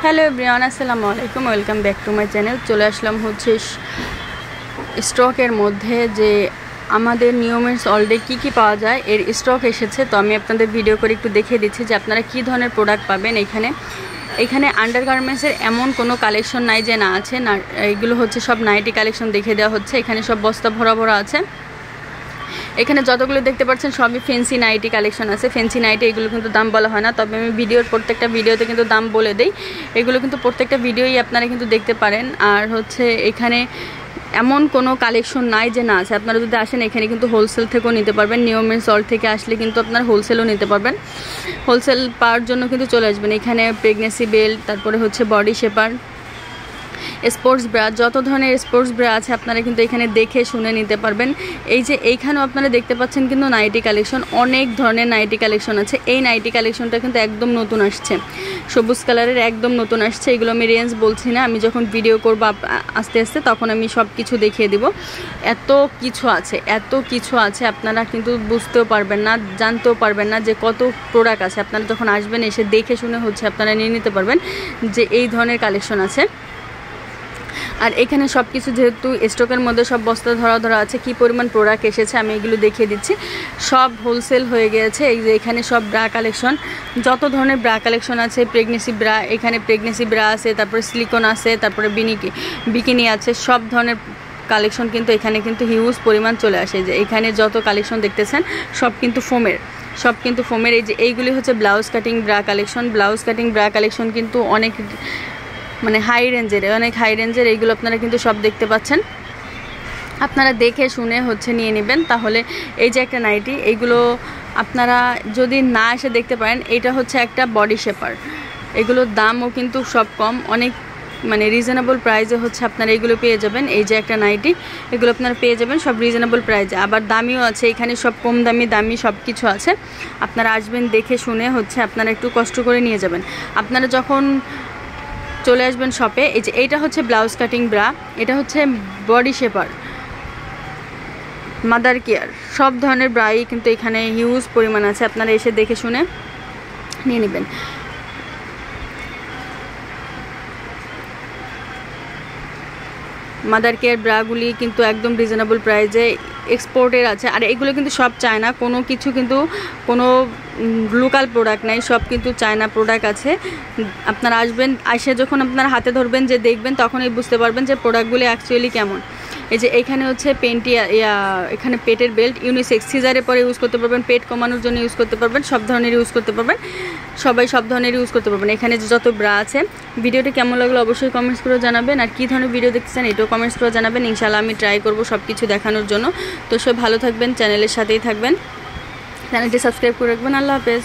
Hello everyone, আসসালামু আলাইকুম। Welcome back to my channel. চলে আসলাম হচ্ছে স্টকের মধ্যে যে আমাদের নিউমেন্স অলডে কী পাওয়া যায় এর স্টক এসেছে। তো আমি আপনাদের ভিডিও করে একটু দেখিয়ে দিচ্ছি যে আপনারা কী ধরনের প্রোডাক্ট পাবেন। এখানে আন্ডারগার্মেন্টসের এমন কোনো কালেকশন নাই যে না আছে না। এইগুলো হচ্ছে সব নাইটি কালেকশন দেখে দেওয়া হচ্ছে। এখানে সব বস্তা ভরা ভরা আছে। এখানে যতগুলো দেখতে পাচ্ছেন সবই ফ্যান্সি নাইটি কালেকশন আছে। ফ্যান্সি নাইটি এগুলো কিন্তু দাম বলা হয় না, তবে আমি প্রত্যেকটা ভিডিওতে কিন্তু দাম বলে দিই। এগুলো কিন্তু প্রত্যেকটা ভিডিওই আপনারা কিন্তু দেখতে পারেন। আর হচ্ছে এখানে এমন কোনো কালেকশন নাই যে না আছে। আপনারা যদি আসেন এখানে কিন্তু হোলসেল থেকেও নিতে পারবেন। নিউমেন্স অল থেকে আসলে কিন্তু আপনারা হোলসেলও নিতে পারবেন। হোলসেল পাওয়ার জন্য কিন্তু চলে আসবেন। এখানে প্রেগনেন্সি বেল্ট, তারপরে হচ্ছে বডি শেপার, স্পোর্টস ব্রা, যত ধরনের স্পোর্টস ব্রা আছে আপনারা কিন্তু এখানে দেখে শুনে নিতে পারবেন। এই যে এইখানেও আপনারা দেখতে পাচ্ছেন কিন্তু নাইটি কালেকশন, অনেক ধরনের নাইটি কালেকশন আছে। এই নাইটি কালেকশনটা কিন্তু একদম নতুন আসছে, সবুজ কালারের একদম নতুন আসছে। এগুলো আমি রেঞ্জ বলছি না, আমি যখন ভিডিও করব আস্তে আস্তে তখন আমি সব কিছু দেখিয়ে দিব। এত কিছু আছে আপনারা কিন্তু বুঝতেও পারবেন না, জানতেও পারবেন না যে কত প্রোডাক্ট আছে। আপনারা যখন আসবেন এসে দেখে শুনে হচ্ছে আপনারা নিয়ে নিতে পারবেন যে এই ধরনের কালেকশন আছে। আর এখানে সব কিছু যেহেতু স্টকের মধ্যে সব বস্তা ধরা আছে, কি পরিমাণ প্রোডাক্ট এসেছে আমি এগুলো দেখিয়ে দিচ্ছি। সব হোলসেল হয়ে গিয়েছে। এই যে এখানে সব ব্রা কালেকশন, যত ধরনের ব্রা কালেকশন আছে। প্রেগনেন্সি ব্রা, এখানে প্রেগনেন্সি ব্রা আছে, তারপরে সিলিকন আছে, তারপরে বিকিনি আছে। সব ধরনের কালেকশন কিন্তু এখানে কিন্তু হিউজ পরিমাণ চলে আসে। যে এখানে যত কালেকশন দেখতেছেন সব কিন্তু ফোমের। এই যে এইগুলি হচ্ছে blouse cutting bra collection. Blouse cutting bra collection কিন্তু অনেক হাই রেঞ্জের এইগুলো আপনারা কিন্তু সব দেখতে পাচ্ছেন। আপনারা দেখে শুনে হচ্ছে নিয়ে নেবেন। তাহলে এই যে একটা নাইটি, এইগুলো আপনারা যদি না এসে দেখতে পারেন, এটা হচ্ছে একটা বডি শেপার। এগুলোর দামও কিন্তু সব কম, অনেক রিজনেবল প্রাইসে হচ্ছে আপনারা এগুলো পেয়ে যাবেন। এই যে একটা নাইটি, এগুলো আপনারা পেয়ে যাবেন সব রিজনেবল প্রাইসে। আবার দামিও আছে, এখানে সব কম দামি সব কিছু আছে। আপনারা আসবেন, দেখে শুনে হচ্ছে আপনারা একটু কষ্ট করে নিয়ে যাবেন। আপনারা যখন চলে আসবেন শপে, এই যে এইটা হচ্ছে ব্লাউজ কাটিং ব্রা, এটা হচ্ছে বডি শেপার, মাদার কেয়ার, সব ধরনের ব্রাই কিন্তু এখানে হিউজ পরিমাণ আছে। আপনারা এসে দেখে শুনে নিয়ে নেবেন। মাদার কেয়ার ব্রাগুলি কিন্তু একদম রিজনেবল প্রাইসে এক্সপোর্টের আছে। আর এগুলো কিন্তু সব চায়না, কোনো লোকাল প্রোডাক্ট নাই, সব কিন্তু চায়না প্রোডাক্ট আছে। আপনারা আসবেন, এসে যখন আপনারা হাতে ধরবেন, যে দেখবেন, তখনই বুঝতে পারবেন যে প্রোডাক্টগুলি অ্যাকচুয়ালি কেমন। এই যে এইখানে হচ্ছে এখানে পেটের বেল্ট, ইউনিসেক্স, সিজারের পরে ইউজ করতে পারবেন, পেট কমানোর জন্য ইউজ করতে পারবেন, সব ধরনের ইউজ করতে পারবেন। সবাই সব ধরনের ইউজ করতে পারবেন। এখানে যত ব্রা আছে। ভিডিওটি কেমন লাগলো অবশ্যই কমেন্টস করে জানাবেন। আর কী ধরনের ভিডিও দেখতেছেন এটাও কমেন্টস করে জানাবেন। ইনশাআল্লাহ আমি ট্রাই করব সব কিছু দেখানোর জন্য। তো সব ভালো থাকবেন, চ্যানেলের সাথেই থাকবেন, চ্যানেলটি সাবস্ক্রাইব করে রাখবেন। আল্লাহ হাফেজ।